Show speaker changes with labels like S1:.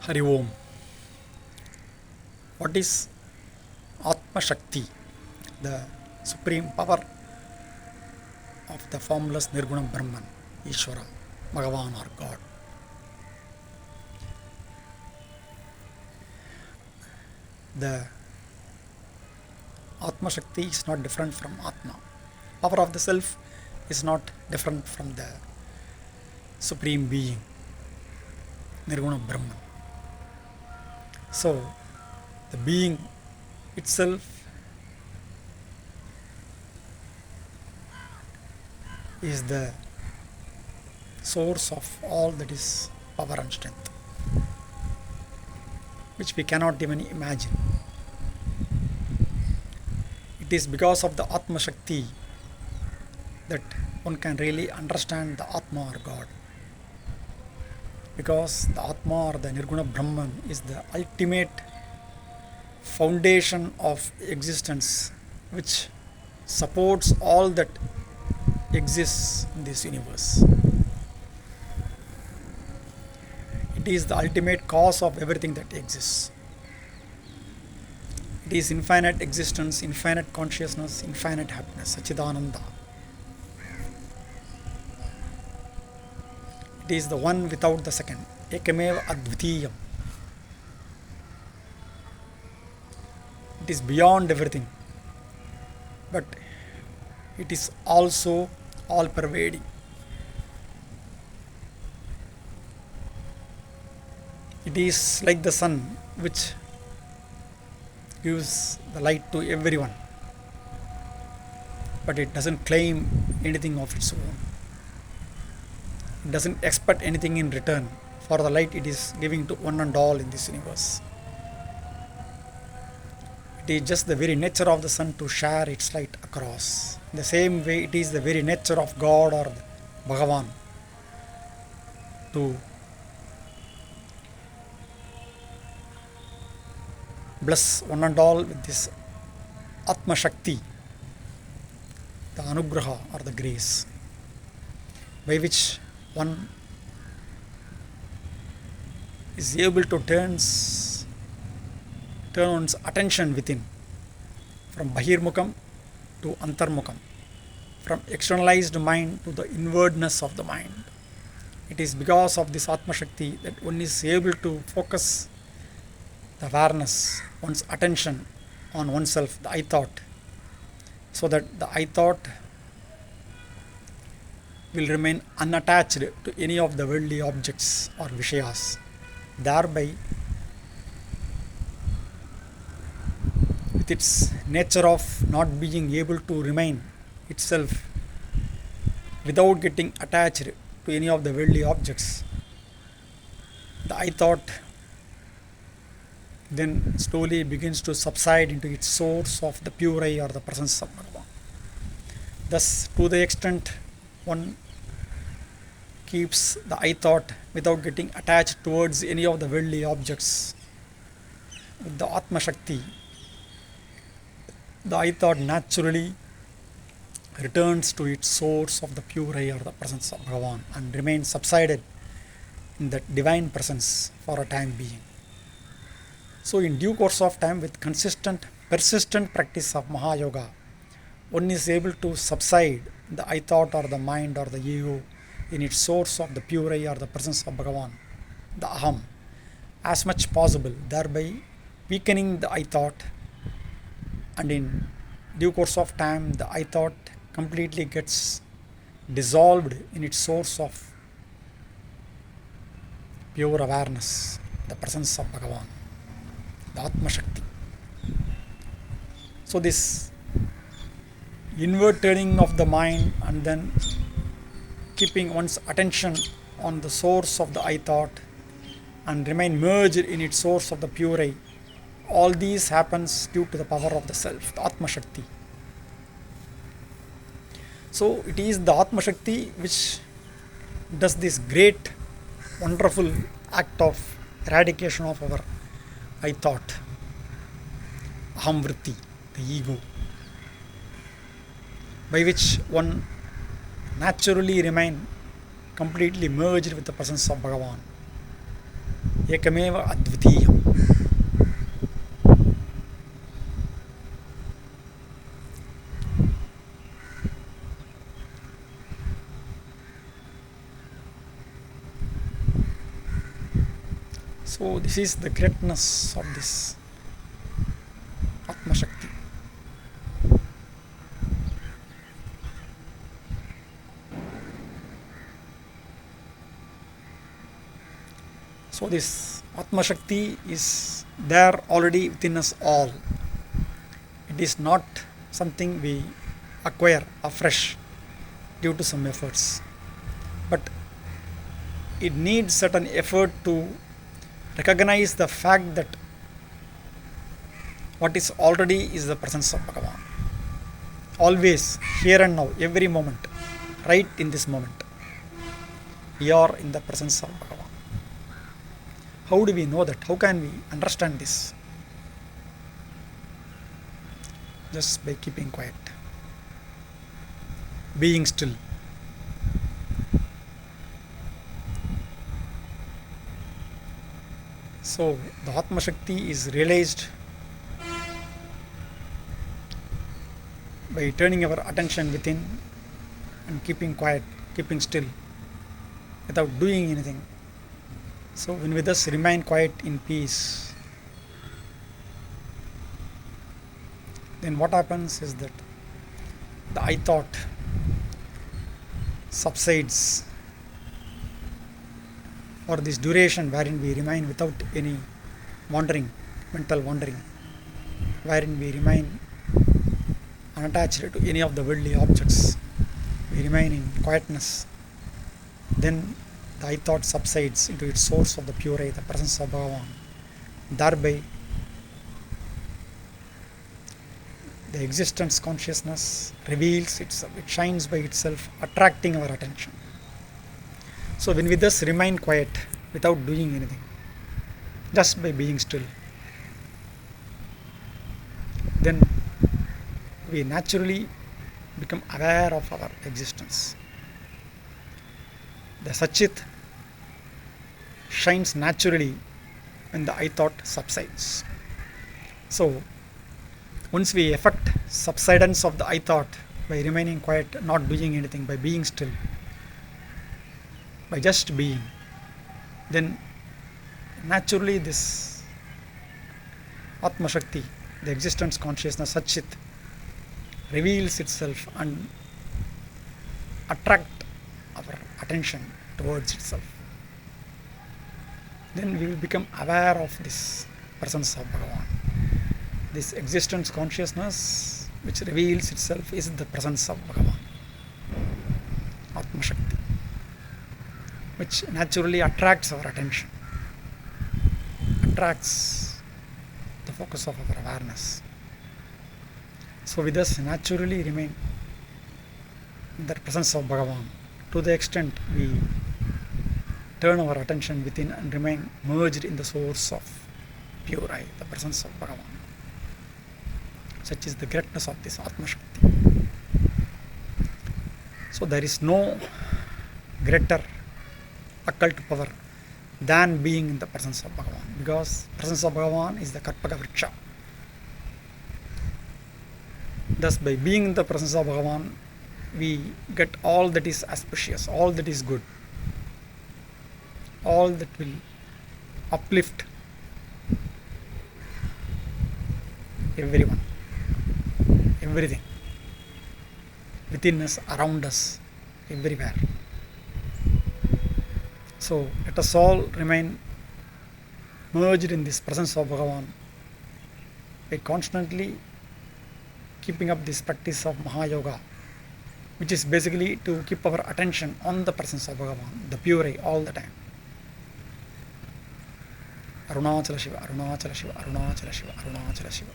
S1: Hari Om. What is Atma Shakti, the supreme power of the formless Nirgunam Brahman, Ishvara, Bhagavan or God? The Atma Shakti is not different from Atma. Power of the self is not different from the supreme being, Nirgunam Brahman. So, the being itself is the source of all that is power and strength, which we cannot even imagine. It is because of the Atma Shakti that one can really understand the Atma or God. Because the Atma or the Nirguna Brahman is the ultimate foundation of existence which supports all that exists in this universe. It is the ultimate cause of everything that exists. It is infinite existence, infinite consciousness, infinite happiness, Sachidananda. It is the one without the second, Ekameva Advitiyam. It is beyond everything, but it is also all pervading. It is like the sun which gives the light to everyone, but it doesn't claim anything of its own. It doesn't expect anything in return for the light it is giving to one and all in this universe. It is just the very nature of the sun to share its light across. In the same way, it is the very nature of God or Bhagavan to bless one and all with this Atma Shakti, the Anugraha or the grace, by which one is able to turn one's attention within, from Bahirmukam to Antarmukam, from externalized mind to the inwardness of the mind. It is because of this Atma Shakti that one is able to focus the awareness, one's attention on oneself, the I thought, so that the I thought will remain unattached to any of the worldly objects or Vishayas, thereby with its nature of not being able to remain itself without getting attached to any of the worldly objects, the I thought then slowly begins to subside into its source of the pure I or the presence of Bhagavan. Thus, to the extent one keeps the I thought without getting attached towards any of the worldly objects, with the Atma Shakti, the I thought naturally returns to its source of the pure I or the presence of Bhagavan and remains subsided in that divine presence for a time being. So, in due course of time, with consistent, persistent practice of Mahayoga, one is able to subside the I thought or the mind or the ego in its source of the pure I or the presence of Bhagavan, the Aham, as much possible, thereby weakening the I thought, and in due course of time, the I thought completely gets dissolved in its source of pure awareness, the presence of Bhagavan, the Atma Shakti. So, this inward turning of the mind and then keeping one's attention on the source of the I thought and remain merged in its source of the pure I, all these happens due to the power of the self, the Atma Shakti. So, it is the Atma Shakti which does this great, wonderful act of eradication of our I thought, Aham Vritti, the ego, by which one naturally remain completely merged with the presence of Bhagavan Ekameva Advitiyam. So this is the greatness of this Atma Shakti. So this Atma Shakti is there already within us all. It is not something we acquire afresh due to some efforts, but it needs certain effort to recognize the fact that what is already is the presence of Bhagavan. Always, here and now, every moment, right in this moment, we are in the presence of Bhagavan. How do we know that? How can we understand this? Just by keeping quiet, being still. So the Atma Shakti is realized by turning our attention within and keeping quiet, keeping still, without doing anything. So when we thus remain quiet in peace, then what happens is that the I thought subsides for this duration wherein we remain without any wandering, mental wandering, wherein we remain unattached to any of the worldly objects, we remain in quietness. Then the I thought subsides into its source of the pure I, the presence of Bhagavan. Thereby, the existence consciousness reveals itself, it shines by itself, attracting our attention. So when we thus remain quiet without doing anything, just by being still, then we naturally become aware of our existence. The Satchit shines naturally when the I thought subsides. So once we effect subsidence of the I thought by remaining quiet, not doing anything, by being still, by just being, then naturally this Atma Shakti, the existence consciousness Satchit, reveals itself and attract our attention towards itself. Then we will become aware of this presence of Bhagavan. This existence consciousness which reveals itself is the presence of Bhagavan, Atma Shakti, which naturally attracts our attention, attracts the focus of our awareness. So we thus naturally remain in the presence of Bhagavan to the extent we turn our attention within and remain merged in the source of pure I, the presence of Bhagavan. Such is the greatness of this Atma Shakti. So there is no greater occult power than being in the presence of Bhagavan, because presence of Bhagavan is the Karpaka Vriksha. Thus by being in the presence of Bhagavan, we get all that is auspicious, all that is good, all that will uplift everyone, everything within us, around us, everywhere. So let us all remain merged in this presence of Bhagavan by constantly keeping up this practice of Mahayoga, which is basically to keep our attention on the presence of Bhagavan, the pure I, all the time. Arunachala Shiva, Arunachala Shiva, Arunachala Shiva, Arunachala Shiva.